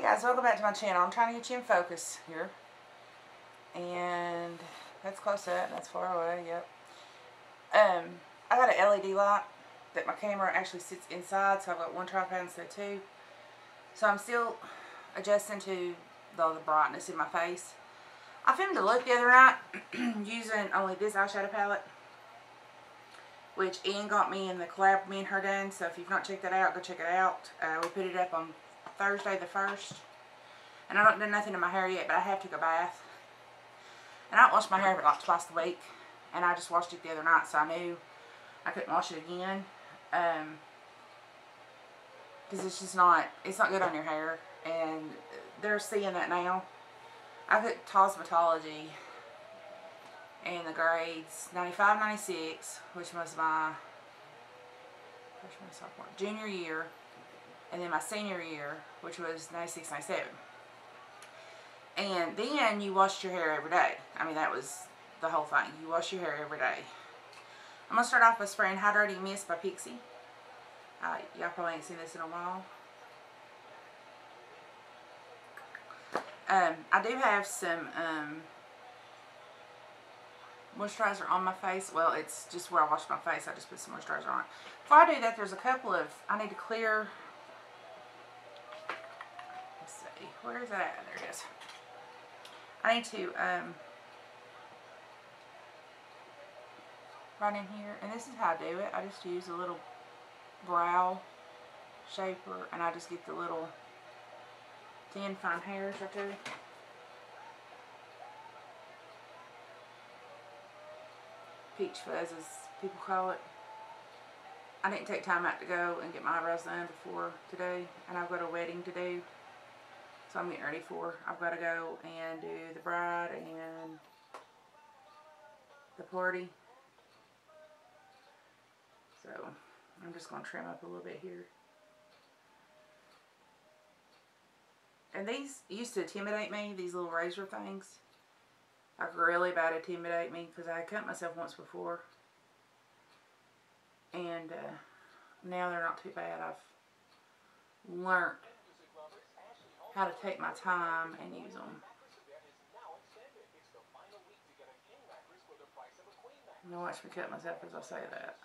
Hey guys, welcome back to my channel. I'm trying to get you in focus here. And that's close up, that's far away, yep. I got an LED light that my camera actually sits inside, so I've got one tripod instead of two. So I'm still adjusting to the brightness in my face. I filmed a look the other night using only this eyeshadow palette, which Ian got me in the collab me and her done. So if you've not checked that out, go check it out. We put it up on Thursday the 1st. And I don't do nothing to my hair yet, but I have took a bath. And I don't wash my hair but like twice a week. And I just washed it the other night, so I knew I couldn't wash it again. Because it's just not, it's not good on your hair. And they're seeing that now. I took cosmetology and the grades 95, 96, which was my freshman, sophomore, junior year. And then my senior year, which was 96, 97. And then you washed your hair every day. I mean, that was the whole thing. You wash your hair every day. I'm going to start off by spraying Hydrating Mist by Pixie. Y'all probably ain't seen this in a while. I do have some moisturizer on my face. Well, it's just where I wash my face. I just put some moisturizer on it. Before I do that, there's a couple of, I need to clear, let's see, where is that at? There it is. I need to, right in here, and this is how I do it. I just use a little brow shaper, and I just get the little thin, fine hairs right there. Peach fuzz, as people call it. I didn't take time out to go and get my eyebrows done before today, and I've got a wedding to do. So I'm getting ready for, I've got to go and do the bride and the party. So I'm just going to trim up a little bit here. And these used to intimidate me, these little razor things. Like really bad intimidate me because I cut myself once before. And now they're not too bad. I've learned how to take my time and use them. Now watch me cut myself as I say that.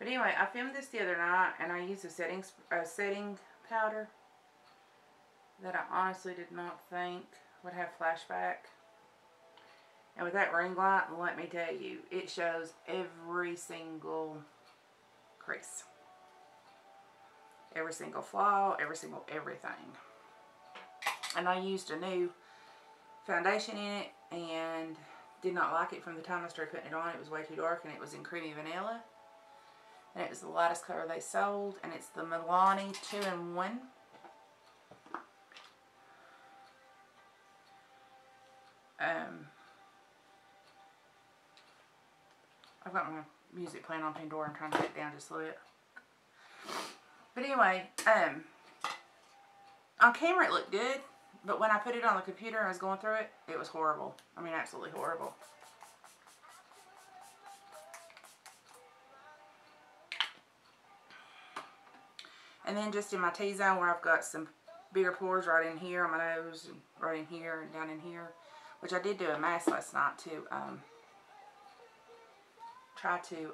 But anyway, I filmed this the other night and I used a setting powder that I honestly did not think would have flashback. And with that ring light, let me tell you, it shows every single crease. Every single flaw, every single everything. And I used a new foundation in it and did not like it from the time I started putting it on. It was way too dark and it was in Creamy Vanilla. And it was the lightest color they sold. And it's the Milani 2-in-1. I've got my music playing on Pandora. I'm trying to get it down just a little bit. But anyway, on camera it looked good, but when I put it on the computer and I was going through it, it was horrible. I mean, absolutely horrible. And then just in my T-zone where I've got some bigger pores right in here on my nose, and right in here and down in here, which I did do a mask last night to try to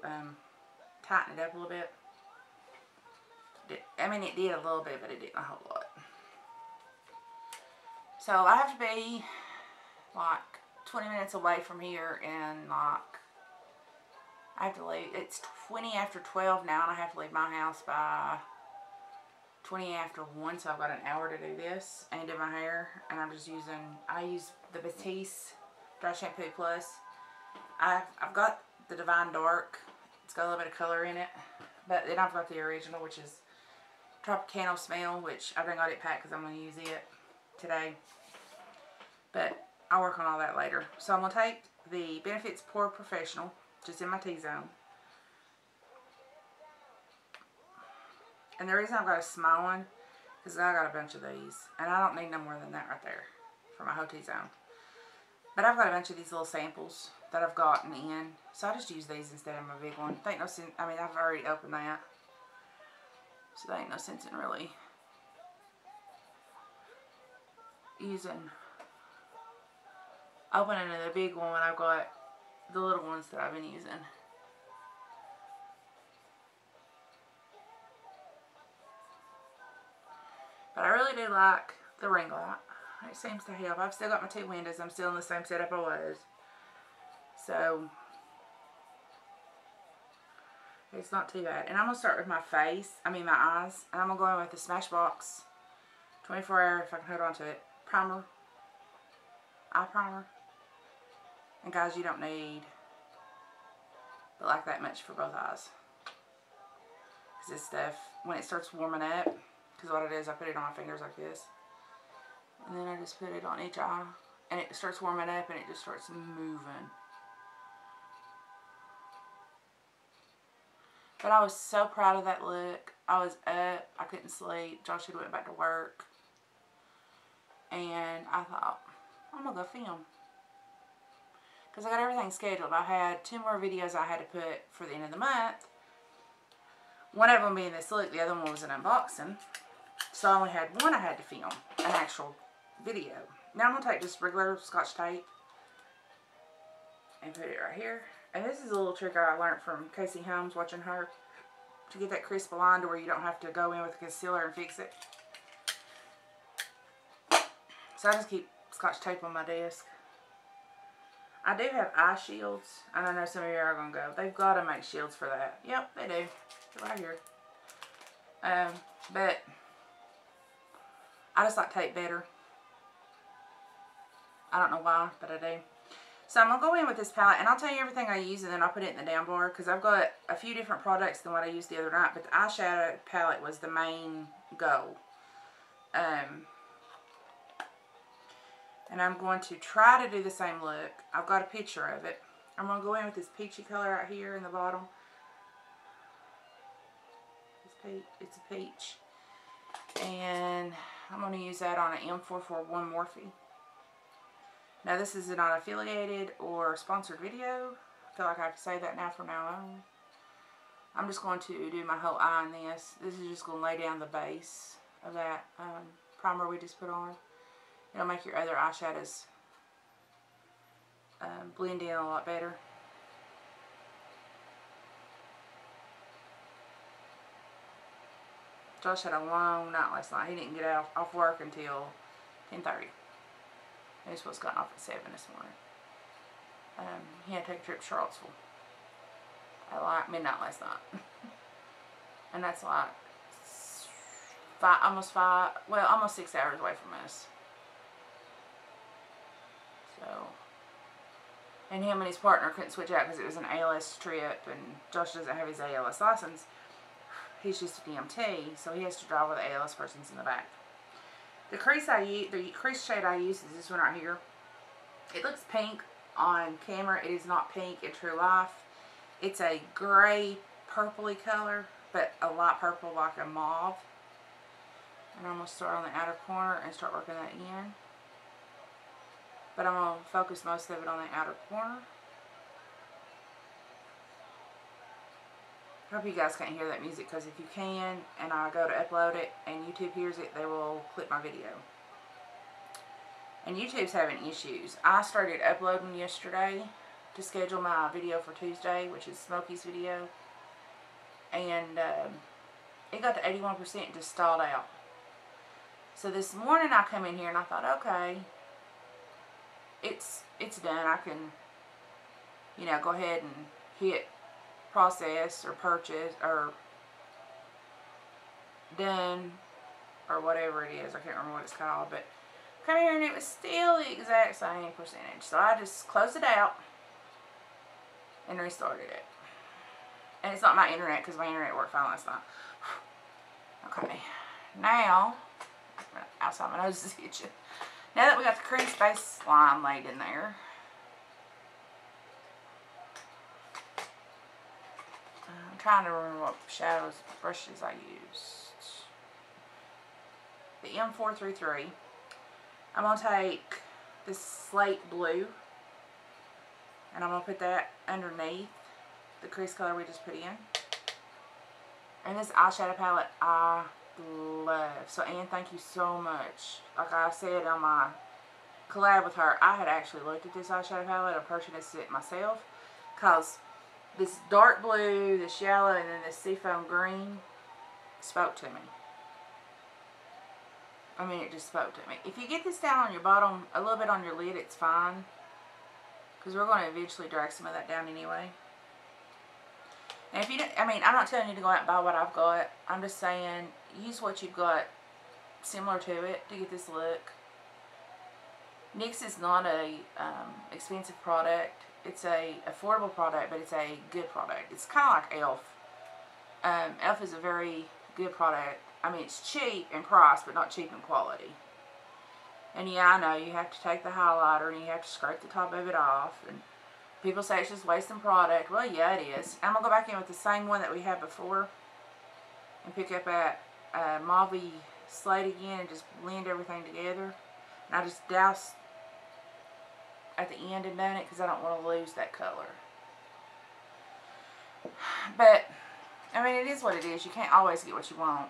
tighten it up a little bit. I mean, it did a little bit, but it didn't a whole lot. So I have to be like 20 minutes away from here, and like I have to leave. It's 20 after 12 now, and I have to leave my house by 20 after 1, so I've got an hour to do this and do my hair. And I'm just using, I use the Batiste Dry Shampoo Plus. I've got the Divine Dark. It's got a little bit of color in it. But then I've got the original, which is Tropicana Smell, which I got it packed because I'm going to use it today. But I'll work on all that later. So I'm going to take the Benefits Pore Professional, just in my T-zone. And the reason I've got a small one is I got a bunch of these. And I don't need no more than that right there for my whole T-zone. But I've got a bunch of these little samples that I've gotten in. So I just use these instead of my big one. There ain't no sense, I mean, I've already opened that. So there ain't no sense in really opening the big one when I've got the little ones that I've been using. But I really do like the ring light. It seems to help. I've still got my 2 windows. I'm still in the same setup I was. So, it's not too bad. And I'm going to start with my face. I mean my eyes. And I'm going to go in with the Smashbox 24 hour, if I can hold on to it, primer. Eye primer. And guys, you don't need but like that much for both eyes. Because this stuff, when it starts warming up, because what it is, I put it on my fingers like this. And then I just put it on each eye. And it starts warming up and it just starts moving. But I was so proud of that look. I was up. I couldn't sleep. Josh had went back to work. And I thought, I'm going to go film. Because I got everything scheduled. I had 2 more videos I had to put for the end of the month. One of them being this look. The other one was an unboxing. So I only had one I had to film. An actual video. Now I'm going to take just regular Scotch tape. And put it right here. And this is a little trick I learned from Casey Holmes, watching her, to get that crisp line to where you don't have to go in with concealer and fix it. So I just keep Scotch tape on my desk. I do have eye shields, and I know some of you are going to go, they've got to make shields for that. Yep, they do. They're right here. But I just like tape better. I don't know why, but I do. So I'm going to go in with this palette, and I'll tell you everything I use, and then I'll put it in the down bar, because I've got a few different products than what I used the other night, but the eyeshadow palette was the main goal. And I'm going to try to do the same look. I've got a picture of it. I'm going to go in with this peachy color right here in the bottom. It's a peach. And I'm going to use that on an M441 Morphe. Now this is not affiliated or sponsored video. I feel like I have to say that now from now on. I'm just going to do my whole eye on this. This is just going to lay down the base of that primer we just put on. It'll make your other eyeshadows blend in a lot better. Josh had a long night last night. He didn't get off work until 10:30. He was supposed to have gotten off at 7 this morning. He had to take a trip to Charlottesville at like midnight last night. And that's like almost 6 hours away from us. So, and him and his partner couldn't switch out because it was an ALS trip, and Josh doesn't have his ALS license. He's just a DMT, so he has to drive with the ALS persons in the back. The crease the crease shade I use is this one right here. It looks pink on camera. It is not pink in true life. It's a gray purpley color, but a light purple like a mauve. And I'm going to start on the outer corner and start working that in. But I'm going to focus most of it on the outer corner. I hope you guys can't hear that music, because if you can and I go to upload it and YouTube hears it, they will clip my video. And YouTube's having issues. I started uploading yesterday to schedule my video for Tuesday, which is Smokey's video. And it got to 81% and just stalled out. So this morning I come in here and I thought, okay, it's done. I can, you know, go ahead and hit process or purchase or done or whatever it is. I can't remember what it's called, but come here and it was still the exact same percentage. So I just closed it out and restarted it. And it's not my internet, because my internet worked fine last night. Okay, now outside my nose is itching. Now that we got the crease base line laid in there, I'm trying to remember what shadows brushes I used. The M433. I'm going to take this slate blue And I'm going to put that underneath the crease color we just put in. And this eyeshadow palette I love. So Anne, thank you so much. Like I said on my collab with her, I had actually looked at this eyeshadow palette and purchased it myself. Because this dark blue, this yellow, and then this seafoam green spoke to me. I mean, it just spoke to me. If you get this down on your bottom, a little bit on your lid, it's fine. Because we're going to eventually drag some of that down anyway. And if you don't, I mean, I'm not telling you to go out and buy what I've got. I'm just saying, use what you've got similar to it to get this look. NYX is not a expensive product. It's a affordable product, but it's a good product. It's kind of like e.l.f. e.l.f. is a very good product. I mean, it's cheap in price, but not cheap in quality. And yeah, I know, you have to take the highlighter and you have to scrape the top of it off. And people say it's just wasting product. Well, yeah, it is. I'm going to go back in with the same one that we had before. And pick up that iMovie slate again and just blend everything together. And I just douse at the end and done it because I don't want to lose that color. But, I mean, it is what it is. You can't always get what you want.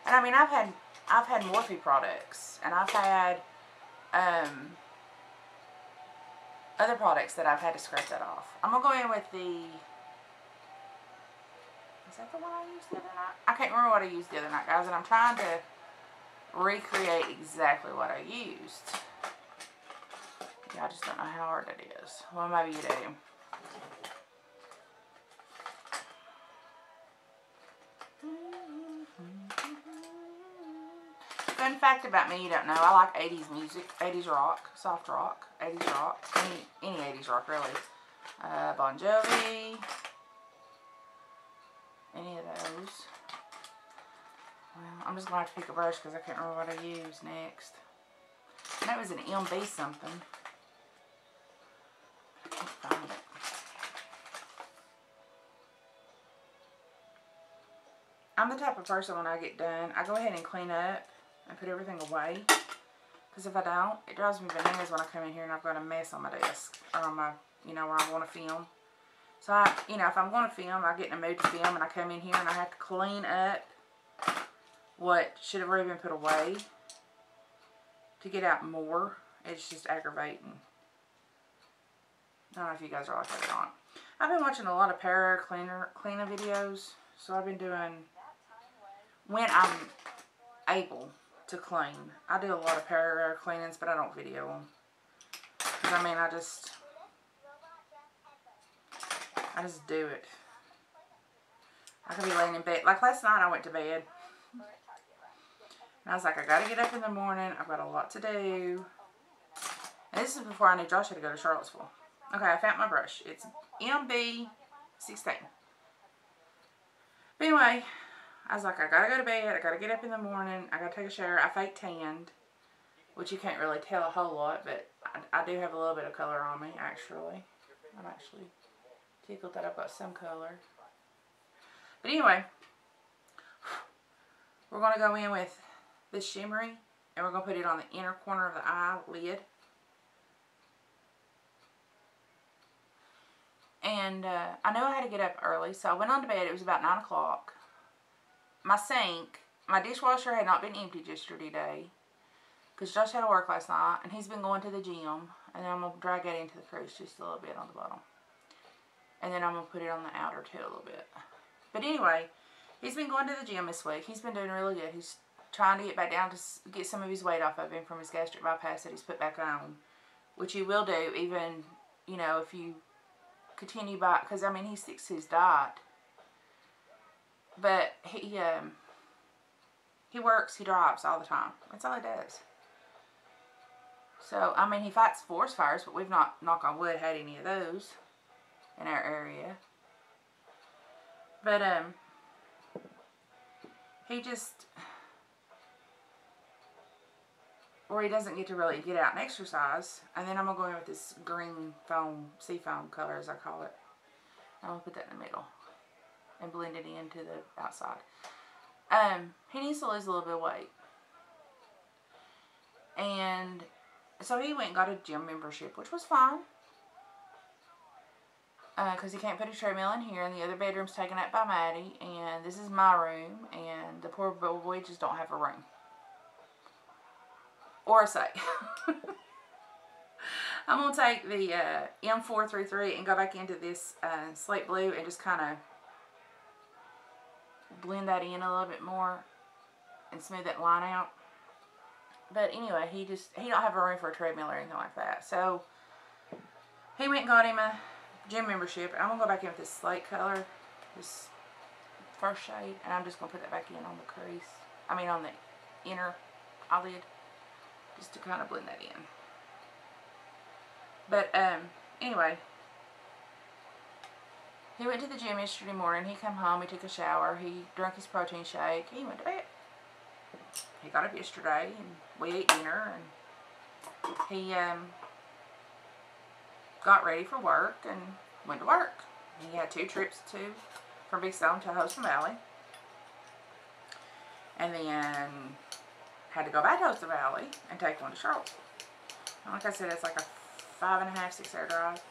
And I mean, I've had Morphe products, and I've had other products that I've had to scrape that off. I'm gonna go in with the. Is that the one I used the other night? I can't remember what I used the other night, guys, and I'm trying to recreate exactly what I used. Yeah, I just don't know how hard it is. Well, maybe you do. Fun fact about me you don't know, I like 80s music, 80s rock, soft rock, 80s rock, any 80s rock really. Bon Jovi, any of those. Well, I'm just going to have to pick a brush because I can't remember what I used next. And that was an MB something. I can't find it. I'm the type of person when I get done, I go ahead and clean up and put everything away. Because if I don't, it drives me bananas when I come in here and I've got a mess on my desk. Or on my, you know, where I want to film. So, you know, if I'm going to film, I get in a mood to film and I come in here and I have to clean up what should have already been put away to get out more. It's just aggravating. I don't know if you guys are like that or not. I've been watching a lot of power cleaner videos. So I've been doing, when I'm able to clean, I do a lot of power cleanings, but I don't video them. Because I mean, I just do it. I could be laying in bed. Like last night I went to bed. And I was like, I gotta get up in the morning. I've got a lot to do. And this is before I knew Josh had to go to Charlottesville. Okay, I found my brush. It's MB16. But anyway, I was like, I gotta go to bed. I gotta get up in the morning. I gotta take a shower. I fake tanned, which you can't really tell a whole lot, but I do have a little bit of color on me, actually. I'm actually tickled that I've got some color. But anyway, we're going to go in with this shimmery, and we're going to put it on the inner corner of the eyelid. And I knew I had to get up early, so I went on to bed. It was about 9 o'clock. My sink, my dishwasher had not been emptied yesterday because Josh had to work last night, and he's been going to the gym. And then I'm going to drag that into the crease just a little bit on the bottom. And then I'm going to put it on the outer too a little bit. But anyway, he's been going to the gym this week. He's been doing really good. He's trying to get back down to get some of his weight off of him from his gastric bypass that he's put back on. Which he will do even, you know, if you continue by, because I mean, he sticks to his diet. But he works, he drives all the time. That's all he does. So, I mean, he fights forest fires, but we've not, knock on wood, had any of those in our area. But, he just, or he doesn't get to really get out and exercise. And then I'm going to go in with this green foam, sea foam color, as I call it. I'm going to put that in the middle and blend it into the outside. He needs to lose a little bit of weight. And so he went and got a gym membership, which was fine. because he can't put a treadmill in here, and the other bedroom's taken up by Maddie, and this is my room, and the poor boy just don't have a room. Or a safe. I'm going to take the M433 and go back into this slate blue and just kind of blend that in a little bit more and smooth that line out. But anyway, he don't have a room for a treadmill or anything like that. So he went and got him a gym membership. I'm going to go back in with this slate color, this first shade, and I'm just going to put that back in on the crease. I mean on the inner eyelid, just to kind of blend that in. But anyway, he went to the gym yesterday morning. He came home, he took a shower, he drank his protein shake, he went to bed. He got up yesterday and we ate dinner, and he got ready for work and went to work. He had 2 trips from Big Stone to Hudson Valley, and then had to go back to Hudson Valley and take one to Charlotte. And like I said, it's like a 5.5, 6 hour drive.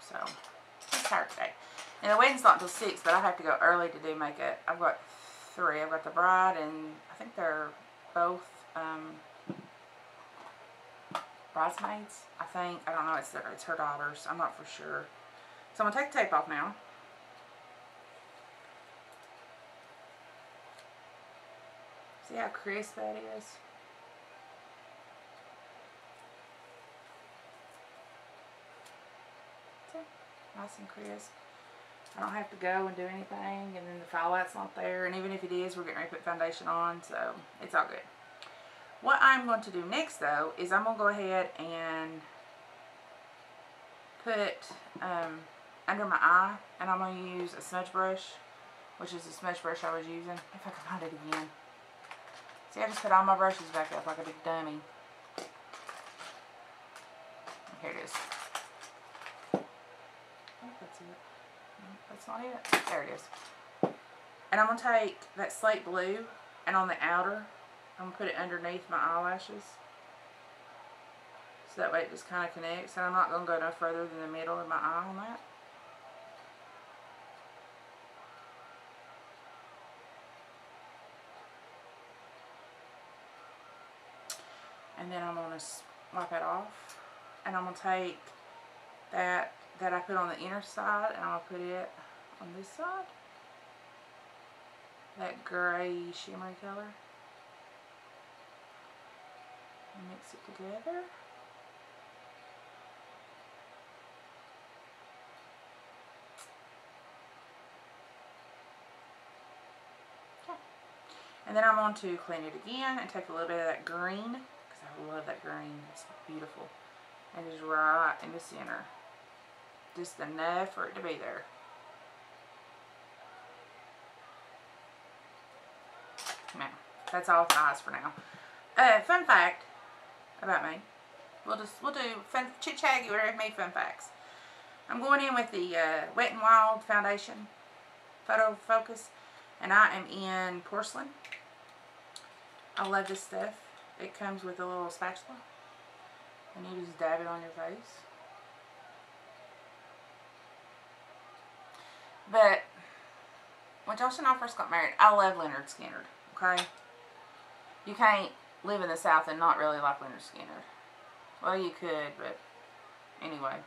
So I'm tired today. And the wedding's not until 6, but I have to go early to do makeup. I've got 3. I've got the bride, and I think they're both bridesmaids. I think. I don't know. It's her daughters. I'm not for sure. So I'm gonna take the tape off now. See how crisp that is? See? Nice and crisp. I don't have to go and do anything, and then the file light's not there, and even if it is, we're getting ready to put foundation on, so it's all good. What I'm going to do next, though, is I'm going to go ahead and put under my eye, and I'm going to use a smudge brush, which is the smudge brush I was using, if I can find it again. See, I just put all my brushes back up like a big dummy. Here it is. I think that's it. That's not it. There it is. And I'm going to take that slate blue, and on the outer, I'm going to put it underneath my eyelashes. So that way it just kind of connects. And I'm not going to go no further than the middle of my eye on that. And then I'm going to wipe it off. And I'm going to take that I put on the inner side, and I'll put it on this side. That gray shimmery color. And mix it together. Okay. And then I'm going to clean it again and take a little bit of that green, because I love that green. It's beautiful. And just right in the center. Just enough for it to be there. Now, that's all with eyes for now. Fun fact about me. We'll do fun chit chat, get rid of me fun facts. I'm going in with the Wet n Wild foundation, photo focus, and I am in porcelain. I love this stuff. It comes with a little spatula, and you just dab it on your face. But when Josh and I first got married, I love Leonard Skinner. Okay, you can't live in the South and not really like Leonard Skinner. Well, you could, but anyway.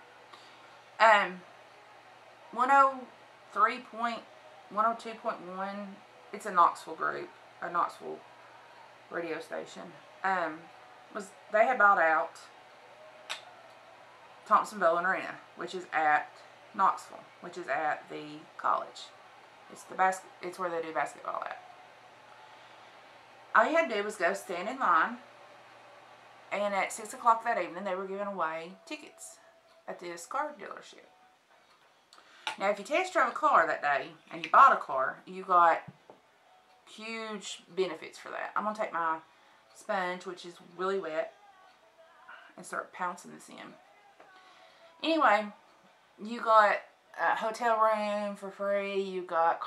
102.1, it's a Knoxville group, a Knoxville radio station. They had bought out Thompson Bowling Arena, which is at Knoxville, which is at the college. It's where they do basketball at. All you had to do was go stand in line, and at 6 o'clock that evening, they were giving away tickets at this car dealership. Now, if you test drove a car that day, and you bought a car, you got huge benefits for that. I'm going to take my sponge, which is really wet, and start pouncing this in. Anyway, you got a hotel room for free, you got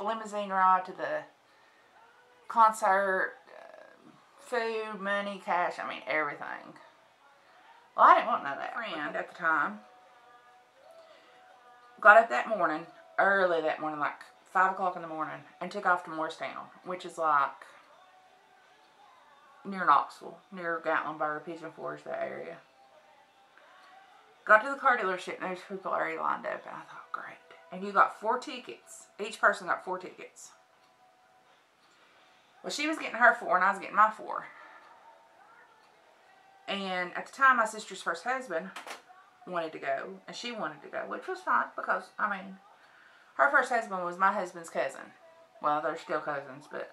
limousine ride to the concert, food, money, cash, I mean everything. Well, I didn't want none of that. My friend at the time got up that morning, early that morning, like 5 o'clock in the morning, and took off to Morristown, which is like near Knoxville, near Gatlinburg, Pigeon Forge, that area. Got to the car dealership, and there's people already lined up, and I thought, great. And you got 4 tickets. Each person got 4 tickets. Well, she was getting her 4, and I was getting my 4. And at the time, my sister's first husband wanted to go, and she wanted to go, which was fine, because, I mean, her first husband was my husband's cousin. Well, they're still cousins, but,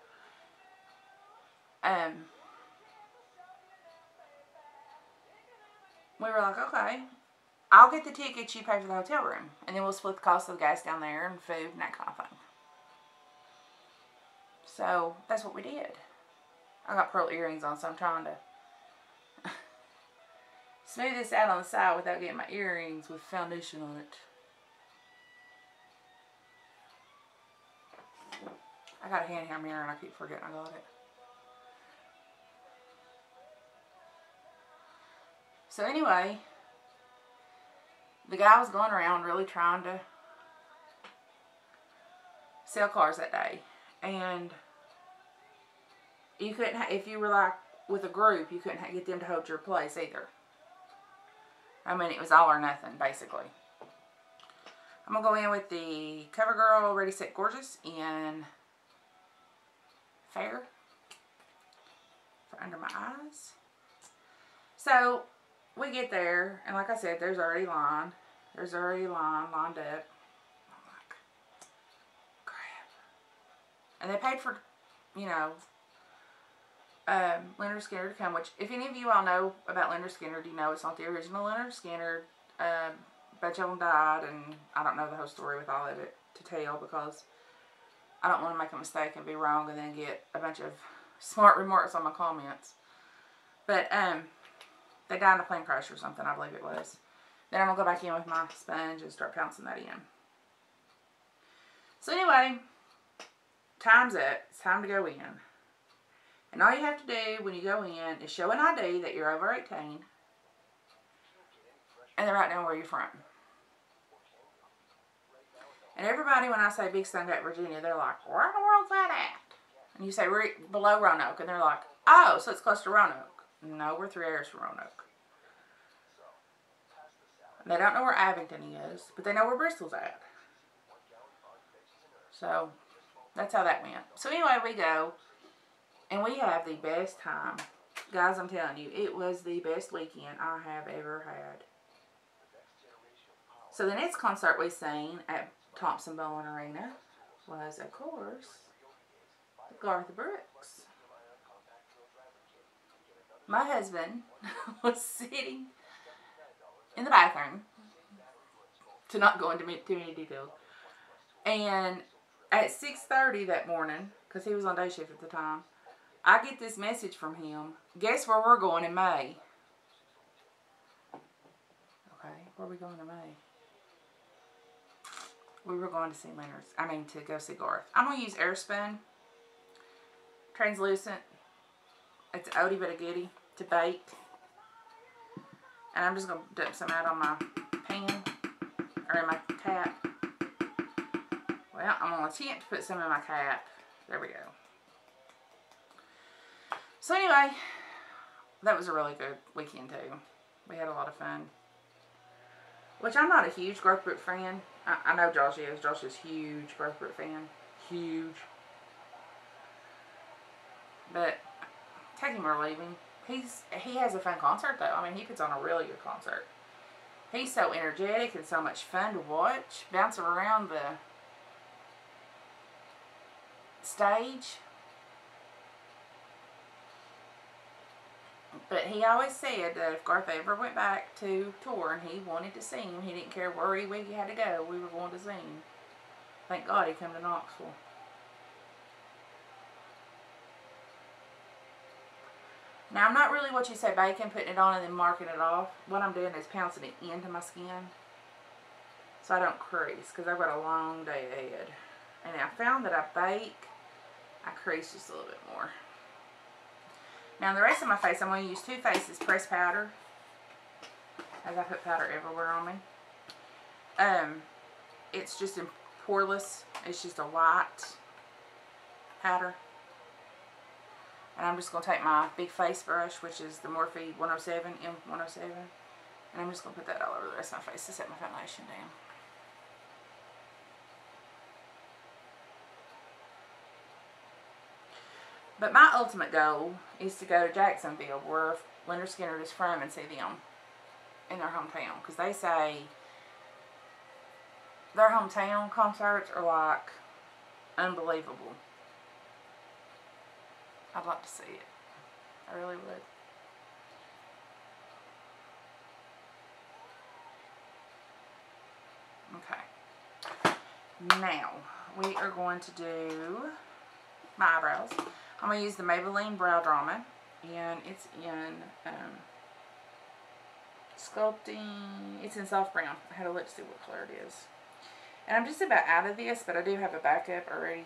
we were like, okay, I'll get the tickets, you pay for the hotel room, and then we'll split the cost of the gas down there and food and that kind of thing. So, that's what we did. I got pearl earrings on, so I'm trying to smooth this out on the side without getting my earrings with foundation on it. I got a handheld mirror and I keep forgetting I got it. So anyway, the guy was going around really trying to sell cars that day. And you couldn't, if you were like with a group, you couldn't get them to hold your place either. I mean, it was all or nothing, basically. I'm going to go in with the CoverGirl Ready Set Gorgeous in Fair for under my eyes. So, we get there, and like I said, there's already line. There's already line lined up. I'm like, crap. And they paid for, you know, Leonard Skinner to come, which, if any of you all know about Leonard Skinner, you know it's not the original Leonard Skinner. A bunch of them died, and I don't know the whole story with all of it to tell, because I don't want to make a mistake and be wrong and then get a bunch of smart remarks on my comments. But, they died in a plane crash or something, I believe it was. Then I'm going to go back in with my sponge and start pouncing that in. So anyway, time's up. It's time to go in. And all you have to do when you go in is show an ID that you're over 18. And they write down where you're from. And everybody, when I say Big Stone Gate, Virginia, they're like, where in the world's that at? And you say, we're below Roanoke. And they're like, oh, so it's close to Roanoke. No, we're 3 hours from Roanoke. They don't know where Abington is, but they know where Bristol's at. So, that's how that went. So anyway, we go, and we have the best time. Guys, I'm telling you, it was the best weekend I have ever had. So the next concert we seen at Thompson Bowen Arena was, of course, Garth Brooks. My husband was sitting in the bathroom, to not go into too many details, and at 6:30 that morning, because he was on day shift at the time, I get this message from him. Guess where we're going in May? Okay, where are we going in May? We were going to see Leonard, to go see Garth. I'm going to use Airspun Translucent. It's an oldie but a goodie to bake. And I'm just going to dump some out on my pan, or in my cap. Well, I'm going to attempt to put some in my cap. There we go. So anyway, that was a really good weekend too. We had a lot of fun. Which, I'm not a huge Garth Brooks fan. I know Josh is. Josh is a huge Garth Brooks fan. Huge. But take him or leave him. He has a fun concert though. I mean, he puts on a really good concert. He's so energetic and so much fun to watch. Bouncing around the stage. But he always said that if Garth ever went back to tour and he wanted to sing, he didn't care where we had to go, we were going to sing. Thank God he came to Knoxville. Now, I'm not really what you say baking, putting it on and then marking it off. What I'm doing is pouncing it into my skin so I don't crease, because I've got a long day ahead. And I found that I bake, I crease just a little bit more. Now, the rest of my face, I'm going to use Too Faced's pressed powder, as I put powder everywhere on me. it's just in poreless. It's just a white powder. And I'm just going to take my big face brush, which is the Morphe 107, M107. And I'm just going to put that all over the rest of my face to set my foundation down. But my ultimate goal is to go to Jacksonville, where Leonard Skinner is from, and see them in their hometown. Because they say their hometown concerts are like unbelievable. I'd like to see it. I really would. Okay. Now, we are going to do my eyebrows. I'm going to use the Maybelline Brow Drama. And it's in Sculpting. It's in Soft Brown. I had to look to see what color it is. And I'm just about out of this, but I do have a backup already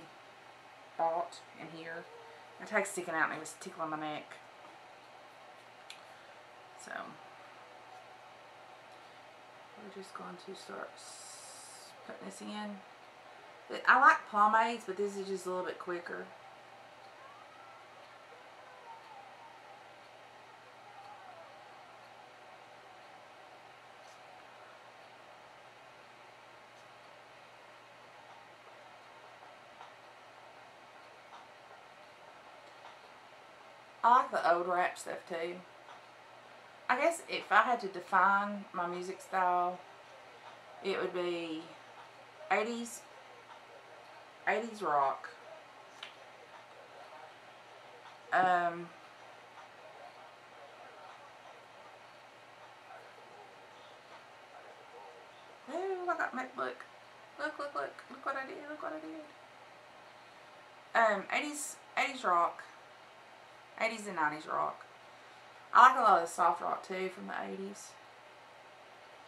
bought in here. My tag's sticking out and it was tickling my neck. So, we're just going to start putting this in. I like pomades, but this is just a little bit quicker. I like the old rap stuff too. I guess if I had to define my music style, it would be 80s rock. Ooh, I got my look what I did, look what I did. 80s rock. 80s and 90s rock. I like a lot of the soft rock too from the 80s.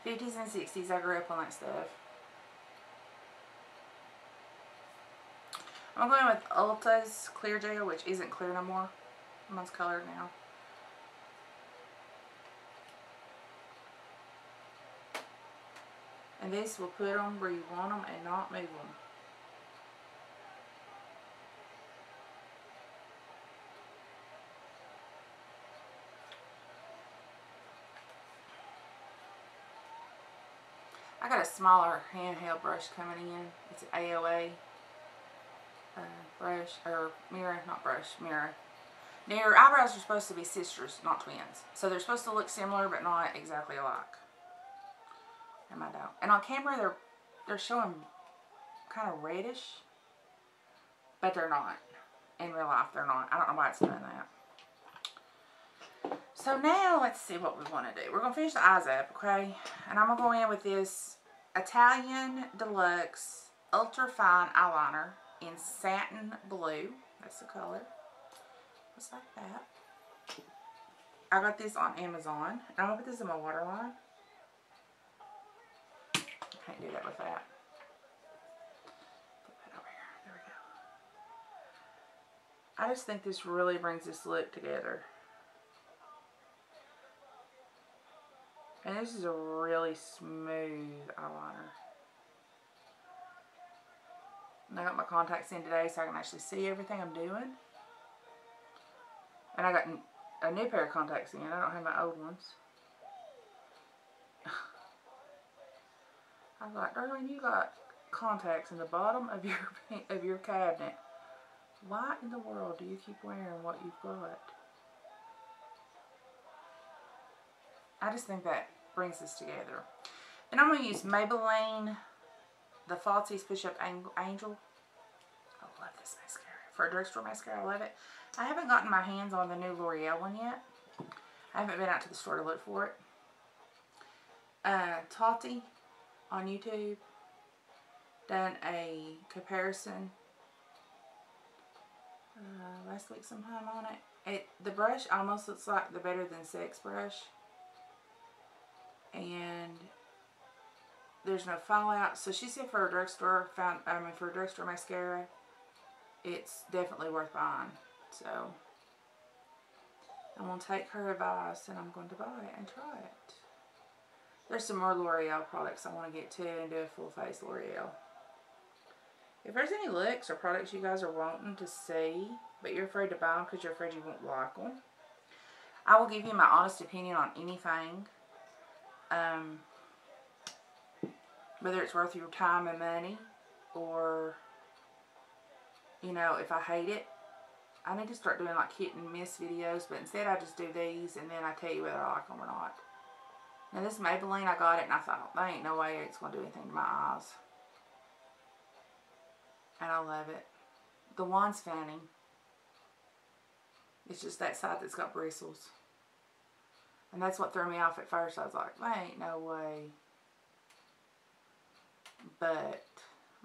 50s and 60s, I grew up on that stuff. I'm going with Ulta's Clear Gel, which isn't clear no more. Mine's colored now. And this will put them where you want them and not move them. I got a smaller handheld brush coming in. It's an AOA brush, or mirror, not brush, mirror. Now your eyebrows are supposed to be sisters, not twins. So they're supposed to look similar, but not exactly alike. And I don't. And on camera, they're showing kind of reddish, but they're not. In real life, they're not. I don't know why it's doing that. So now, let's see what we want to do. We're going to finish the eyes up, okay? And I'm going to go in with this Italian Deluxe Ultra Fine Eyeliner in Satin Blue. That's the color. Just like that. I got this on Amazon. And I'm going to put this in my waterline. Can't do that with that. Put that over here. There we go. I just think this really brings this look together. And this is a really smooth eyeliner. And I got my contacts in today so I can actually see everything I'm doing. And I got a new pair of contacts in. I don't have my old ones. I was like, Darlene, you got contacts in the bottom of your cabinet. Why in the world do you keep wearing what you've got? I just think that brings this together. And I'm going to use Maybelline, the Falsies Push-Up Angel. I love this mascara. For a drugstore mascara, I love it. I haven't gotten my hands on the new L'Oreal one yet. I haven't been out to the store to look for it. Tati on YouTube done a comparison last week sometime on it. The brush almost looks like the Better Than Sex brush. And there's no fallout. So she said for a drugstore mascara, it's definitely worth buying. So I'm gonna take her advice and I'm going to buy it and try it. There's some more L'Oreal products I want to get to and do a full face L'Oreal. If there's any looks or products you guys are wanting to see, but you're afraid to buy them because you're afraid you won't like them, I will give you my honest opinion on anything. Whether it's worth your time and money, or, you know, if I hate it. I need to start doing like hit and miss videos, but instead I just do these and then I tell you whether I like them or not. Now this Maybelline, I got it and I thought, there ain't no way it's going to do anything to my eyes. And I love it. The wand's funny. It's just that side that's got bristles. And that's what threw me off at first. I was like, there ain't no way. But,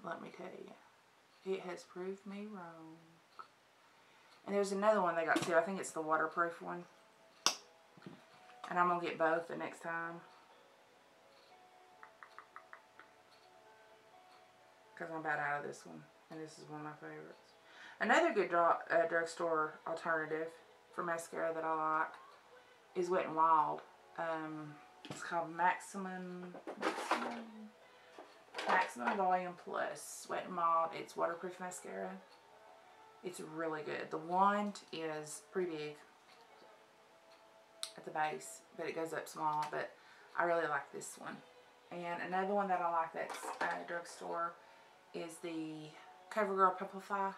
let me tell you, it has proved me wrong. And there's another one they got too. I think it's the waterproof one. And I'm going to get both the next time. Because I'm about out of this one. And this is one of my favorites. Another good drugstore alternative for mascara that I like is WetN'Wild. It's called Maximum Volume Plus. WetN'Wild. It's waterproof mascara. It's really good. The wand is pretty big at the base, but it goes up small, but I really like this one. And another one that I like that's at a drugstore is the CoverGirl Pumplify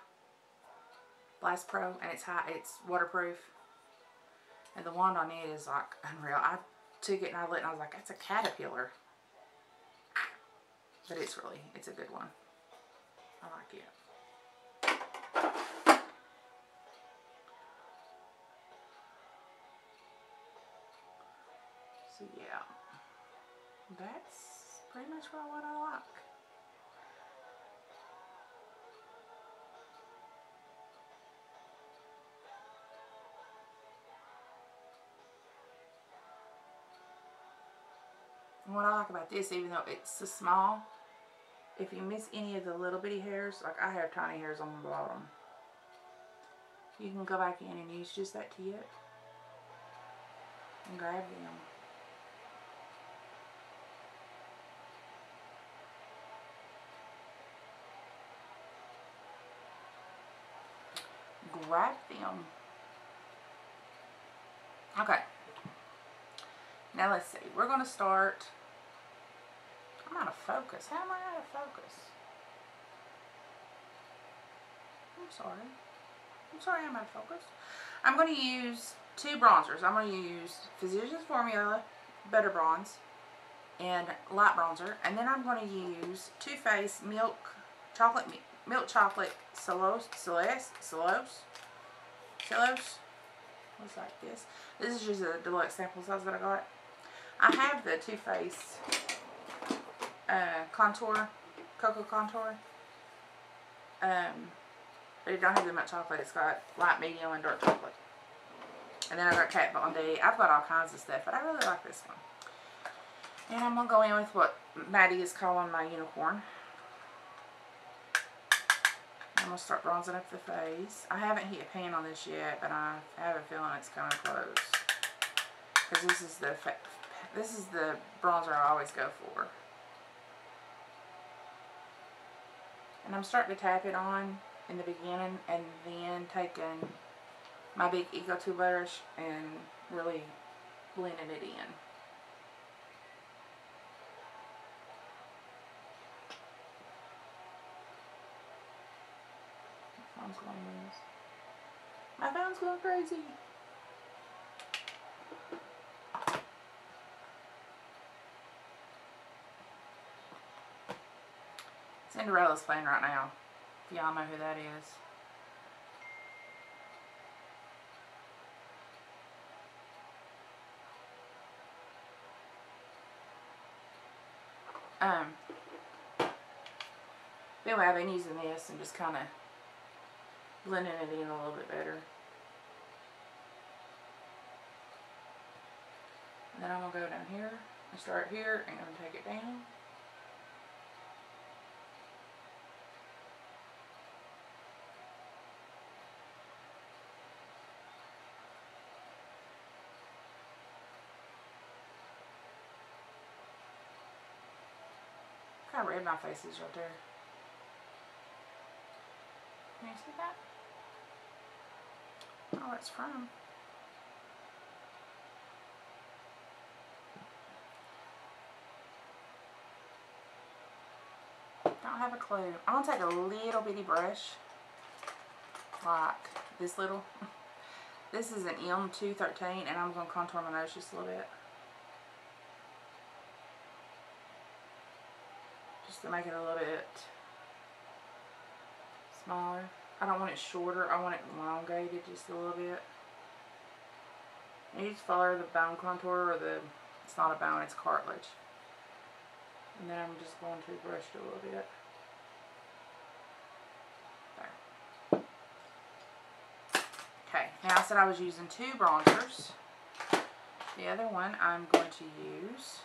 Blast Pro, and it's waterproof. And the wand on it is like unreal. I took it and I lit it and I was like, that's a caterpillar. But it's a good one. I like it. So yeah, that's pretty much what I like. And what I like about this, even though it's so small, if you miss any of the little bitty hairs, like I have tiny hairs on the bottom, you can go back in and use just that tip and grab them. Grab them. Okay. Now let's see. We're going to start. I'm out of focus. How am I out of focus? I'm sorry I'm out of focus. I'm going to use two bronzers. I'm going to use Physicians Formula Butter Bronze and Light Bronzer. And then I'm going to use Too Faced Milk Chocolate Cellos. Looks like this. This is just a deluxe sample size that I got. I have the Too Faced Cocoa Contour. But it don't have that much chocolate. It's got light, medium, and dark chocolate. And then I got Kat Von D. I've got all kinds of stuff, but I really like this one. And I'm going to go in with what Maddie is calling my unicorn. I'm going to start bronzing up the face. I haven't hit pan on this yet, but I have a feeling it's kind of close. Because this is the bronzer I always go for. And I'm starting to tap it on in the beginning and then taking my big Eco 2 brush and really blending it in. My phone's going crazy. Cinderella's playing right now. If y'all know who that is. Anyway, I've been using this and just kind of blending it in a little bit better. And then I'm going to go down here and start here and I'm going to take it down. how red my face is right there. Can you see that? Oh, it's from. Don't have a clue. I'm gonna take a little bitty brush, like this little. This is an M213, and I'm gonna contour my nose just a little bit, just to make it a little bit smaller. I don't want it shorter. I want it elongated just a little bit. You just follow the bone contour, or it's not a bone, it's cartilage. And then I'm just going to brush it a little bit. There. Okay, now I said I was using 2 bronzers. The other one I'm going to use,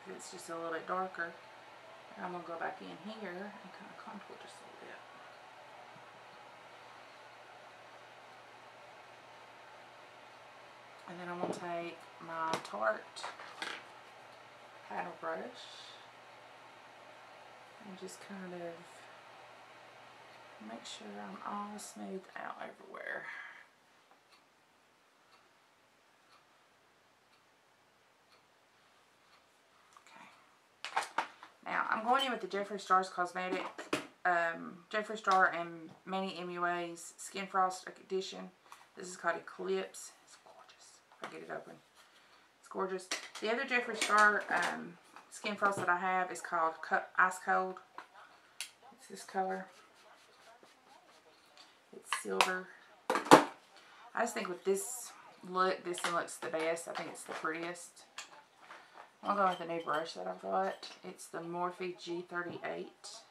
because it's just a little bit darker. And I'm going to go back in here and kind of contour just a little bit. And then I'm going to take my Tarte paddle brush and just kind of make sure I'm all smoothed out everywhere. Okay. Now I'm going in with the Jeffree Star's Cosmetic, Jeffree Star and Manny MUA's Skin Frost Edition. This is called Eclipse. It's gorgeous. I'll get it open. It's gorgeous. The other Jeffree Star Skin Frost that I have is called Ice Cold. It's this color. It's silver. I just think with this look, this one looks the best. I think it's the prettiest. I'll go with the new brush that I've got. It's the Morphe G38.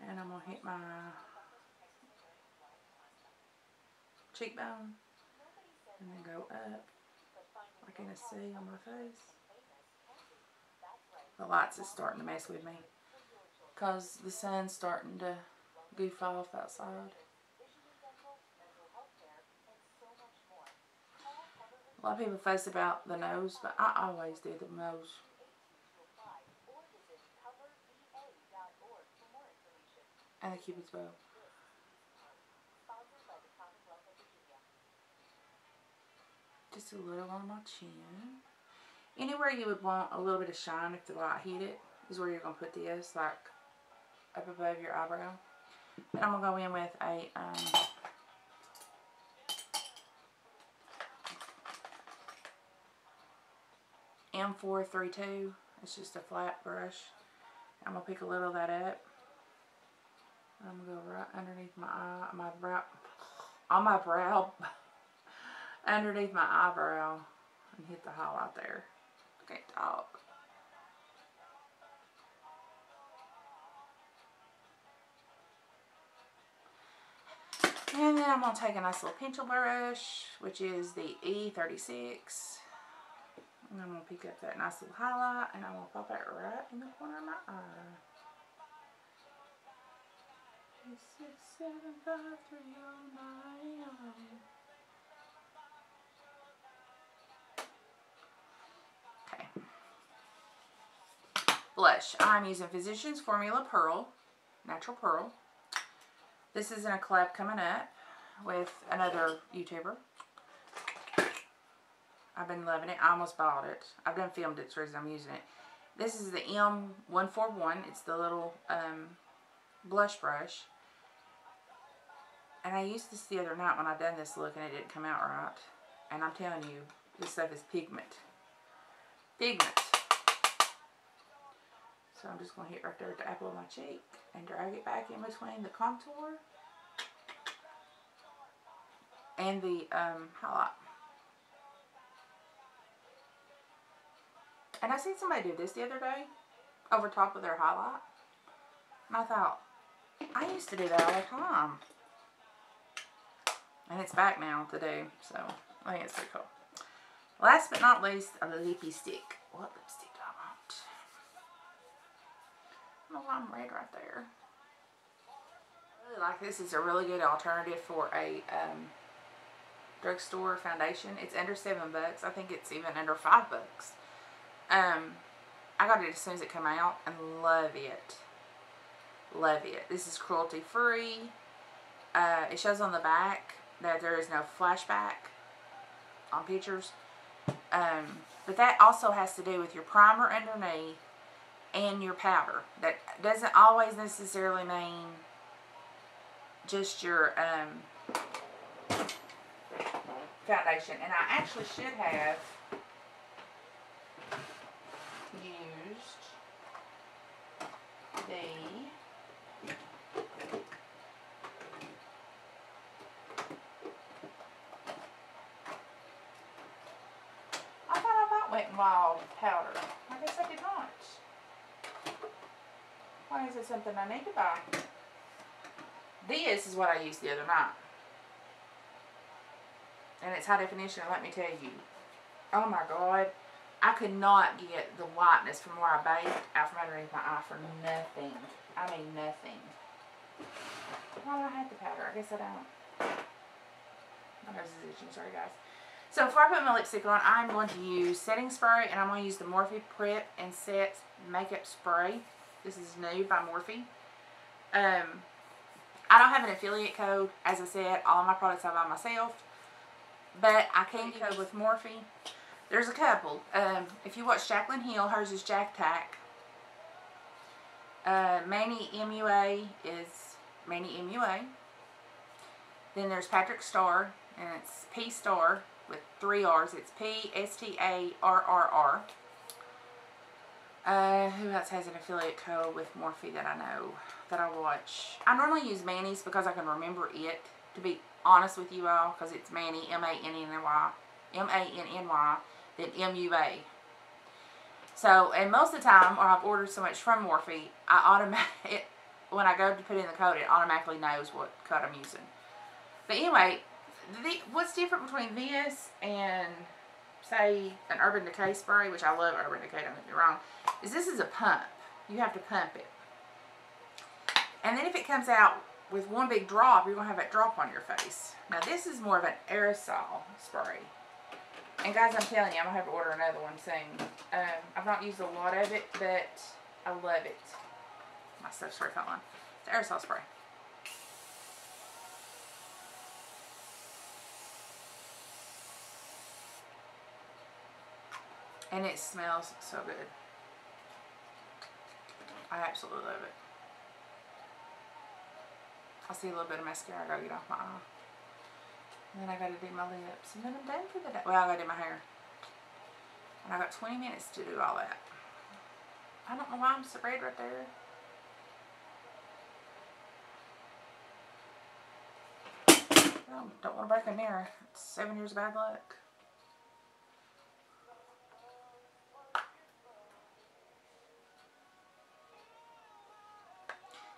And I'm going to hit my cheekbone and then go up like in a C on my face. The lights is starting to mess with me because the sun's starting to goof off outside. A lot of people fuss about the nose, but I always do the nose. And the Cupid's bow. Just a little on my chin. Anywhere you would want a little bit of shine if the light hit it is where you're going to put this, like up above your eyebrow. Then I'm going to go in with a M432. It's just a flat brush. I'm going to pick a little of that up. I'm going to go right underneath my eye, on my brow, underneath my eyebrow, and hit the highlight there. I can't talk. And then I'm going to take a nice little pencil brush, which is the E36. And I'm going to pick up that nice little highlight, and I'm going to pop it right in the corner of my eye. 6, 7, 5, 3, 0, 9. Okay. Blush. I'm using Physicians Formula Pearl, Natural Pearl. This is in a collab coming up with another YouTuber. I've been loving it. I almost bought it. I've done filmed it, so I'm using it. This is the M141. It's the little blush brush. And I used this the other night when I done this look and it didn't come out right. And I'm telling you, this stuff is pigment. Pigment. So I'm just going to hit right there at the apple of my cheek and drag it back in between the contour and the highlight. And I seen somebody do this the other day over top of their highlight. And I thought, I used to do that all the time. And it's back now to do, so I think it's pretty cool. Last but not least, a lippy stick. What lipstick do I want? Oh, I'm red right there. I really like this. It's a really good alternative for a drugstore foundation. It's under $7. I think it's even under $5. I got it as soon as it came out and love it. Love it. This is cruelty free. It shows on the back that there is no flashback on pictures. But that also has to do with your primer underneath and your powder. That doesn't always necessarily mean just your foundation. And I actually should have used I thought I bought WetN'Wild powder. I guess I did not. Why is it something I need to buy? This is what I used the other night. And it's high definition, let me tell you. Oh my God. I could not get the whiteness from where I baked out from underneath my eye for nothing. I mean nothing. Why do I have the powder? I guess I don't. My nose is itching, sorry guys. So before I put my lipstick on, I'm going to use setting spray, and I'm going to use the Morphe Prep and Set Makeup Spray. This is new by Morphe. I don't have an affiliate code. As I said, all of my products I buy myself. But I can get code with Morphe. There's a couple. If you watch Jaclyn Hill, hers is Jack Tack. Manny MUA is Manny MUA. Then there's Patrick Starr, and it's P Star with 3 R's. It's PSTARRR. Who else has an affiliate code with Morphe that I know, that I watch? I normally use Manny's because I can remember it, to be honest with you all, because it's Manny, M-A-N-N-Y, M-A-N-N-Y, then M-U-A. So, and most of the time, or I've ordered so much from Morphe, when I go to put in the code, it automatically knows what code I'm using. But anyway, what's different between this and, say, an Urban Decay spray, which I love Urban Decay, don't get me wrong, is this is a pump. You have to pump it. And then if it comes out with one big drop, you're going to have that drop on your face. Now this is more of an aerosol spray. And guys, I'm telling you, I'm going to have to order another one soon. I've not used a lot of it, but I love it. My stuff's already falling. It's an aerosol spray. And it smells so good. I absolutely love it. I see a little bit of mascara I gotta get off my eye. And then I gotta do my lips. And then I'm done for the day. Well, I gotta do my hair. And I got 20 minutes to do all that. I don't know why I'm so red right there. Well, don't want to break a mirror. It's 7 years of bad luck.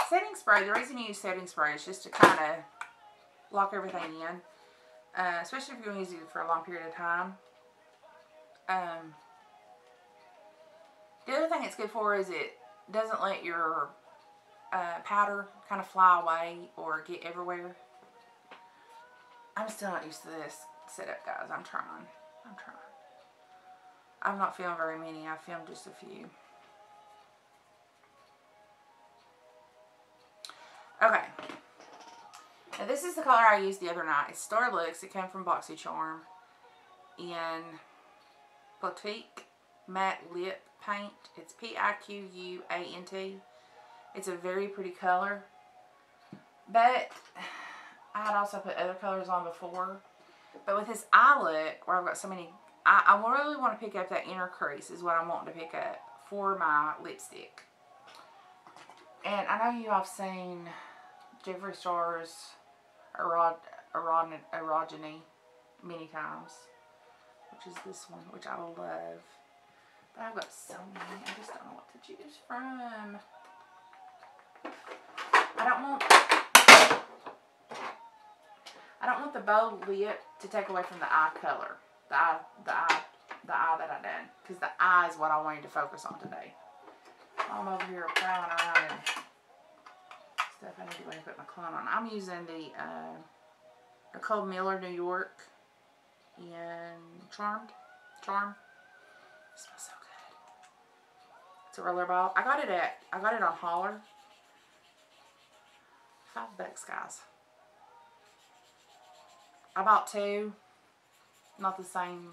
Setting spray, the reason you use setting spray is just to kind of lock everything in. Especially if you're going to use it for a long period of time. The other thing it's good for is it doesn't let your powder kind of fly away or get everywhere. I'm still not used to this setup, guys. I'm trying. I've not filmed very many. I've filmed just a few. Okay. Now this is the color I used the other night. It's Star Looks. It came from BoxyCharm in Petite Matte Lip Paint. It's P-I-Q-U-A-N-T. It's a very pretty color. But I had also put other colors on before. But with this eye look, where I've got so many, I really want to pick up that inner crease is what I'm wanting to pick up for my lipstick. And I know you all have seen Jeffree Star's Erogeny many times, which is this one, which I love. But I've got so many, I just don't know what to choose from. I don't want the bold lip to take away from the eye color, the eye that I done, because the eye is what I wanted to focus on today. I'm over here prowling around and stuff I need to go ahead and put my cologne on. I'm using the Nicole Miller New York in Charm. It smells so good. It's a roller ball. I got it on Holler. $5, guys. I bought 2. Not the same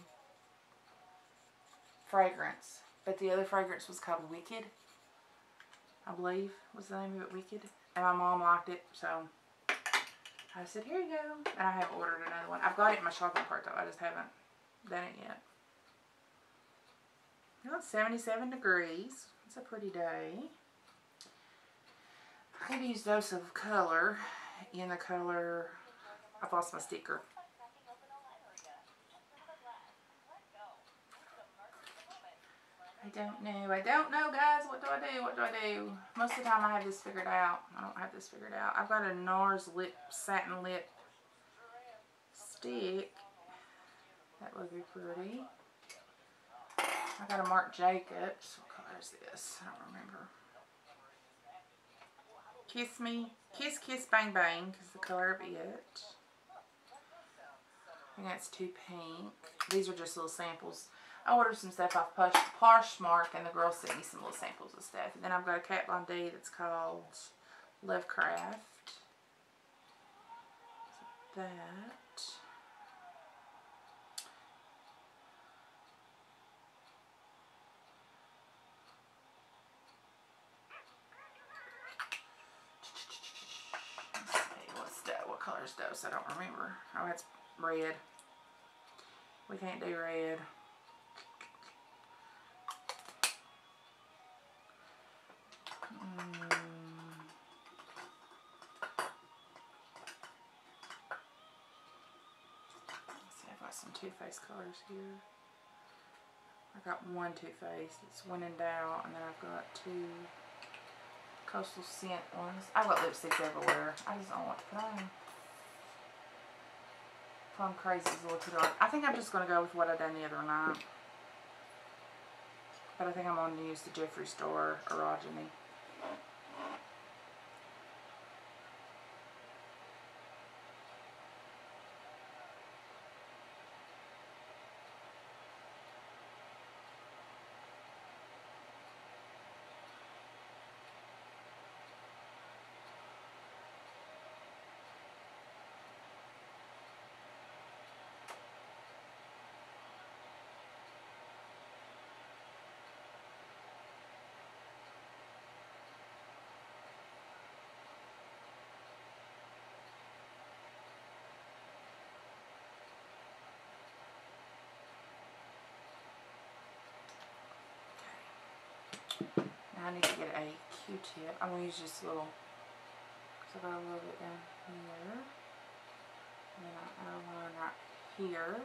fragrance, but the other fragrance was called Wicked, I believe was the name of it, Wicked, and my mom liked it, so I said, here you go, and I have ordered another one. I've got it in my shopping cart though, I just haven't done it yet. Well, it's 77 degrees, it's a pretty day. I could use dose of color in the color, I've lost my sticker. I don't know, guys. What do I do? Most of the time I have this figured out. I don't have this figured out. I've got a NARS satin lip stick. That would be pretty. I got a Marc Jacobs. What color is this? I don't remember. Kiss Me. Kiss Bang Bang is the color of it. I think that's too pink. These are just little samples. I ordered some stuff off Poshmark, and the girl sent me some little samples of stuff. And then I've got a Kat Von D that's called Lovecraft. So that. Let's see, what color is Dose? I don't remember. Oh, it's red. We can't do red. Let's see, I've got some Too Faced colors here. I got one Too Faced. It's When in Doubt, and then I've got 2 Coastal Scent ones. I've got lipsticks everywhere. I just don't know what to put on. Plum Crazy is a little too dark. I think I'm just going to go with what I done the other night. But I think I'm going to use the Jeffree Star Orogeny. Now I need to get a Q-tip. I'm going to use just a little, because I got a little bit down here. And then I outline right here.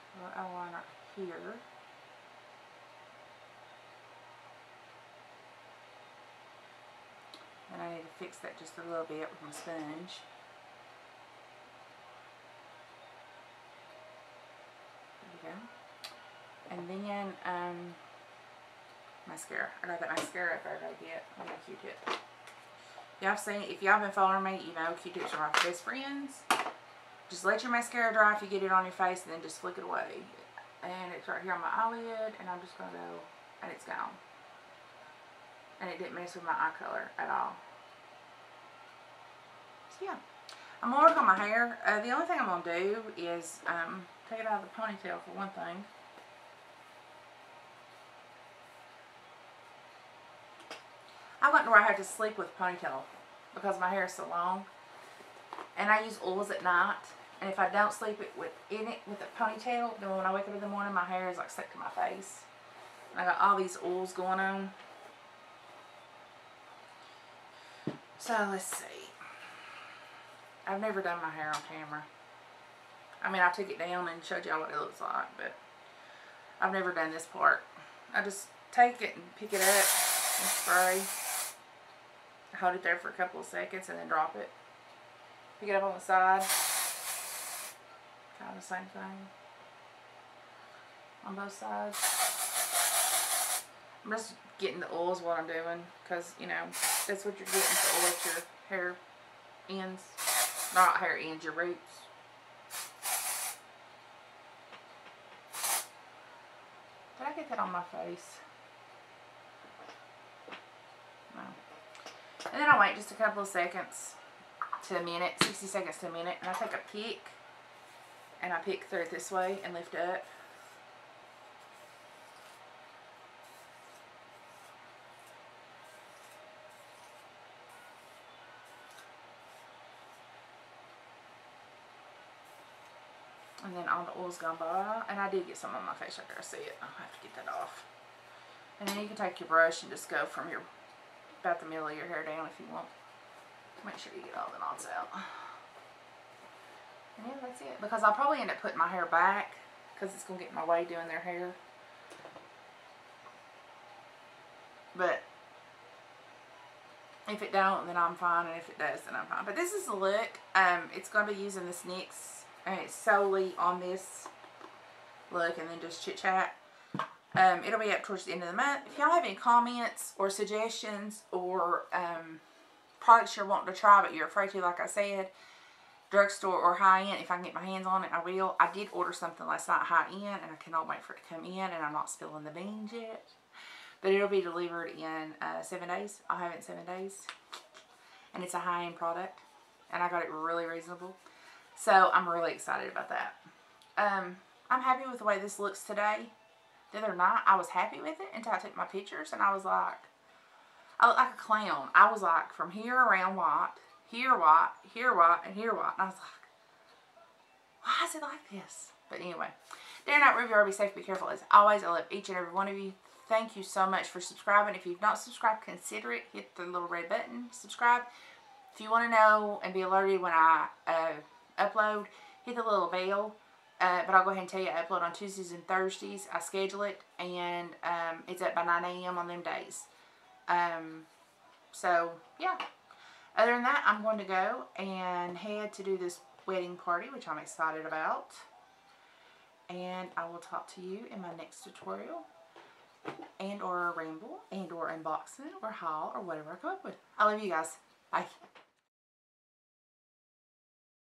A little outline right here. And I need to fix that just a little bit with my sponge. There we go. And then, mascara. I got that mascara up there I gotta get. I got a Q-tip. Y'all seen, if y'all been following me, you know Q-tips are my best friends. Just let your mascara dry if you get it on your face, and then just flick it away. And it's right here on my eyelid, and I'm just gonna go, and it's gone. And it didn't mess with my eye color at all. So yeah, I'm gonna work on my hair. The only thing I'm gonna do is take it out of the ponytail for one thing. I went where I had to sleep with a ponytail because my hair is so long, and I use oils at night. And if I don't sleep with a ponytail, then when I wake up in the morning, my hair is like stuck to my face. And I got all these oils going on. So let's see. I've never done my hair on camera. I mean, I took it down and showed y'all what it looks like, but I've never done this part. I just take it and pick it up and spray. Hold it there for a couple of seconds and then drop it. Pick it up on the side. Kind of the same thing on both sides. I'm just getting the oils while I'm doing, because, you know, that's what you're getting to oil your hair ends. Not hair ends, your roots. Did I get that on my face? No. And then I wait just a couple of seconds to a minute, 60 seconds to a minute, and I take a pick, and I pick through it this way and lift up. And then all the oil's gone by. And I did get some on my face right there. I see it. I'll have to get that off. And then you can take your brush and just go from your, about the middle of your hair down if you want. Make sure you get all the knots out. And yeah, that's it. Because I'll probably end up putting my hair back, because it's going to get in my way doing their hair. But if it don't, then I'm fine. And if it does, then I'm fine. But this is the look. It's going to be using this NYX. And it's solely on this look, and then just chit chat. It'll be up towards the end of the month. If y'all have any comments or suggestions or products you're wanting to try but you're afraid to, like I said, drugstore or high-end, if I can get my hands on it, I will. I did order something last night high-end, and I cannot wait for it to come in, and I'm not spilling the beans yet. But it'll be delivered in 7 days. I'll have it in 7 days. And it's a high-end product, and I got it really reasonable. So I'm really excited about that. I'm happy with the way this looks today. The other night I was happy with it until I took my pictures, and I was like, I look like a clown. I was like, from here around white, here white, here white, and here white. And I was like, why is it like this? But anyway, dare not review or be safe, be careful. As always, I love each and every one of you. Thank you so much for subscribing. If you've not subscribed, consider it. Hit the little red button, subscribe. If you want to know and be alerted when I upload, hit the little bell. But I'll go ahead and tell you, I upload on Tuesdays and Thursdays. I schedule it, and it's up by 9 a.m. on them days. So yeah, other than that, I'm going to go and head to do this wedding party, which I'm excited about, and I will talk to you in my next tutorial, and or ramble, and or unboxing, or haul, or whatever I come up with. I love you guys. Bye.